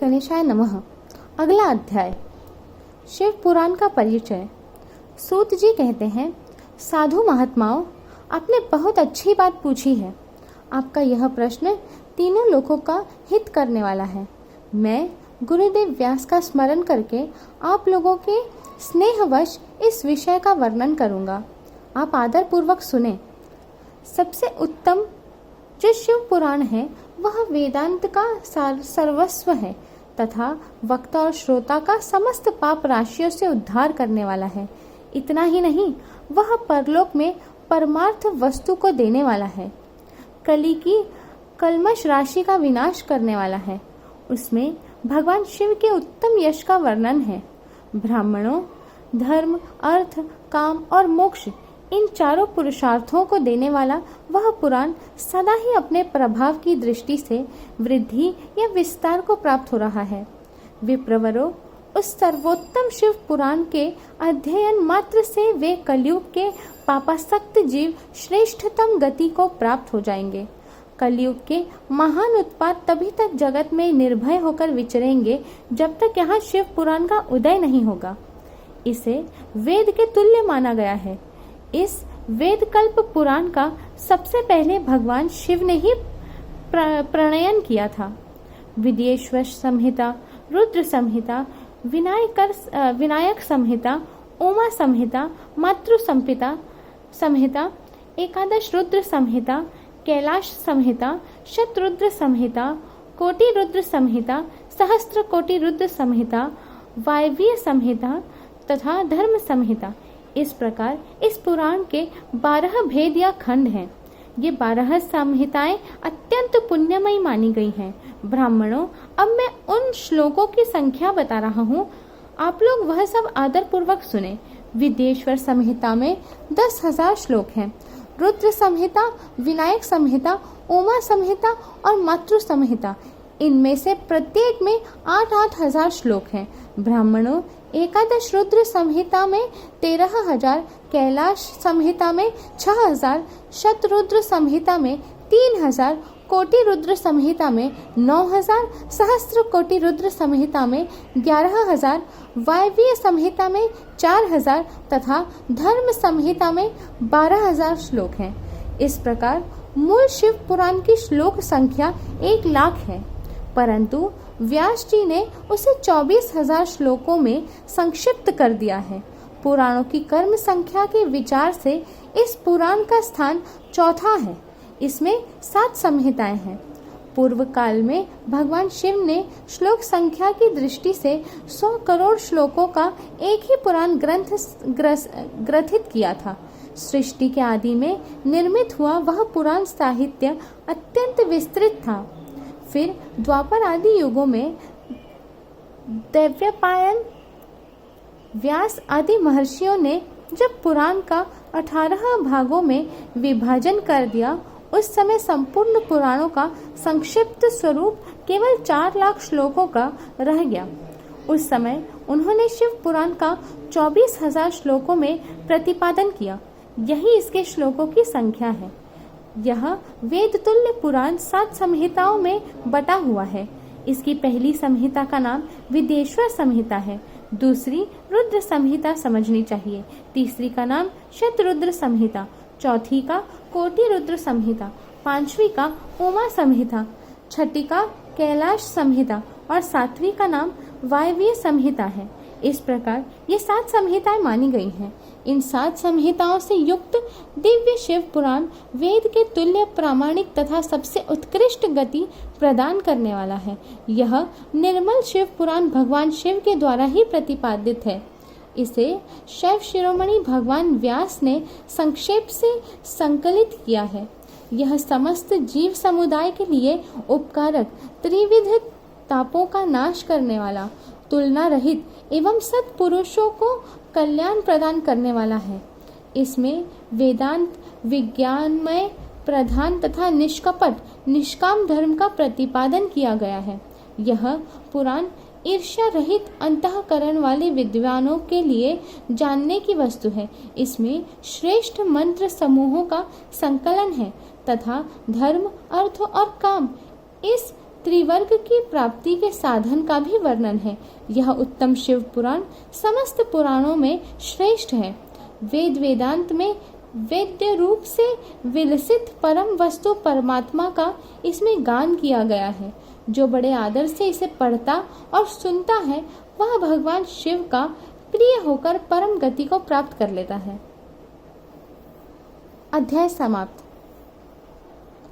गणेशाय नमः। अगला अध्याय, शिव पुराण का परिचय। सूत जी कहते हैं, साधु महात्माओं, आपने बहुत अच्छी बात पूछी है। आपका यह प्रश्न तीनों लोगों का हित करने वाला है। मैं गुरुदेव व्यास का स्मरण करके आप लोगों के स्नेहवश इस विषय का वर्णन करूंगा। आप आदर पूर्वक सुने। सबसे उत्तम जो शिव पुराण है वह वेदांत का सर्वस्व है तथा वक्ता और श्रोता का समस्त पाप राशियों से उद्धार करने वाला है। इतना ही नहीं, वह परलोक में परमार्थ वस्तु को देने वाला है। कली की कल्मश राशि का विनाश करने वाला है। उसमें भगवान शिव के उत्तम यश का वर्णन है। ब्राह्मणों, धर्म, अर्थ, काम और मोक्ष, इन चारों पुरुषार्थों को देने वाला वह पुराण सदा ही अपने प्रभाव की दृष्टि से वृद्धि या विस्तार को प्राप्त हो रहा है। विप्रवरों, उस सर्वोत्तम शिव पुराण के अध्ययन मात्र से वे कलयुग के पापासक्त जीव श्रेष्ठतम गति को प्राप्त हो जाएंगे। कलयुग के महान उत्पात तभी तक जगत में निर्भय होकर विचरेंगे जब तक यहाँ शिव पुराण का उदय नहीं होगा। इसे वेद के तुल्य माना गया है। इस वेदकल्प पुराण का सबसे पहले भगवान शिव ने ही प्रणयन किया था। विद्येश्वर संहिता, रुद्र संहिता, विनायक संहिता, उमा संहिता, मातृ संहिता, एकादश रुद्र संहिता, कैलाश संहिता, शतरुद्र संहिता, कोटि रुद्र संहिता, सहस्त्र कोटि रुद्र संहिता, वायव्य संहिता तथा धर्म संहिता, इस प्रकार इस पुराण के 12 भेद या खंड हैं। ये 12 संहिताएं अत्यंत पुण्यमयी मानी गई हैं। ब्राह्मणों, अब मैं उन श्लोकों की संख्या बता रहा हूँ, आप लोग वह सब आदर पूर्वक सुने। विद्येश्वर संहिता में 10,000 श्लोक हैं। रुद्र संहिता, विनायक संहिता, उमा संहिता और मातृ संहिता, इनमें से प्रत्येक में 8-8 हजार श्लोक हैं। ब्राह्मणों, एकादश रुद्र संहिता में 13,000, कैलाश संहिता में 6,000, शतरुद्र संहिता में 3,000, कोटि रुद्र संहिता में 9,000, सहस्त्र कोटि रुद्र संहिता में 11,000, वायव्य संहिता में 4,000 तथा धर्म संहिता में 12,000 श्लोक हैं। इस प्रकार मूल शिव पुराण की श्लोक संख्या 1,00,000 है, परंतु व्यास जी ने उसे 24,000 श्लोकों में संक्षिप्त कर दिया है। पुराणों की कर्म संख्या के विचार से इस पुराण का स्थान चौथा है। इसमें 7 संहिताएं हैं। पूर्व काल में भगवान शिव ने श्लोक संख्या की दृष्टि से 100 करोड़ श्लोकों का एक ही पुराण ग्रथित किया था। सृष्टि के आदि में निर्मित हुआ वह पुराण साहित्य अत्यंत विस्तृत था। फिर द्वापर आदि युगों में दैव्यपायन, व्यास आदि महर्षियों ने जब पुराण का 18 भागों में विभाजन कर दिया, उस समय संपूर्ण पुराणों का संक्षिप्त स्वरूप केवल 4,00,000 श्लोकों का रह गया। उस समय उन्होंने शिव पुराण का 24,000 श्लोकों में प्रतिपादन किया। यही इसके श्लोकों की संख्या है। यह वेद तुल्य पुराण 7 संहिताओं में बटा हुआ है। इसकी पहली संहिता का नाम विद्येश्वर संहिता है, दूसरी रुद्र संहिता समझनी चाहिए, तीसरी का नाम शतरुद्र संहिता, चौथी का कोटि रुद्र संहिता, पांचवी का उमा संहिता, छठी का कैलाश संहिता और सातवीं का नाम वायव्य संहिता है। इस प्रकार ये 7 संहिताएं मानी गई हैं। इन 7 संहिताओं से युक्त दिव्य शिव पुराण वेद के तुल्य प्रामाणिक तथा सबसे उत्कृष्ट गति प्रदान करने वाला है। यह निर्मल शिव पुराण भगवान शिव के द्वारा ही प्रतिपादित है। इसे शैव शिरोमणि भगवान व्यास ने संक्षेप से संकलित किया है। यह समस्त जीव समुदाय के लिए उपकारक, त्रिविध तापों का नाश करने वाला, तुलना रहित एवं सत्पुरुषों को कल्याण प्रदान करने वाला है। इसमें वेदांत, विज्ञानमय प्रधान तथा निष्कपट निष्काम धर्म का प्रतिपादन किया गया है। यह पुराण ईर्ष्या रहित अंतःकरण वाले विद्वानों के लिए जानने की वस्तु है। इसमें श्रेष्ठ मंत्र समूहों का संकलन है तथा धर्म, अर्थ और काम, इस त्रिवर्ग की प्राप्ति के साधन का भी वर्णन है। यह उत्तम शिव पुराण समस्त पुराणों में श्रेष्ठ है। वेद वेदांत में वेद्य रूप से विलसित परम वस्तु परमात्मा का इसमें गान किया गया है। जो बड़े आदर से इसे पढ़ता और सुनता है वह भगवान शिव का प्रिय होकर परम गति को प्राप्त कर लेता है। अध्याय समाप्त।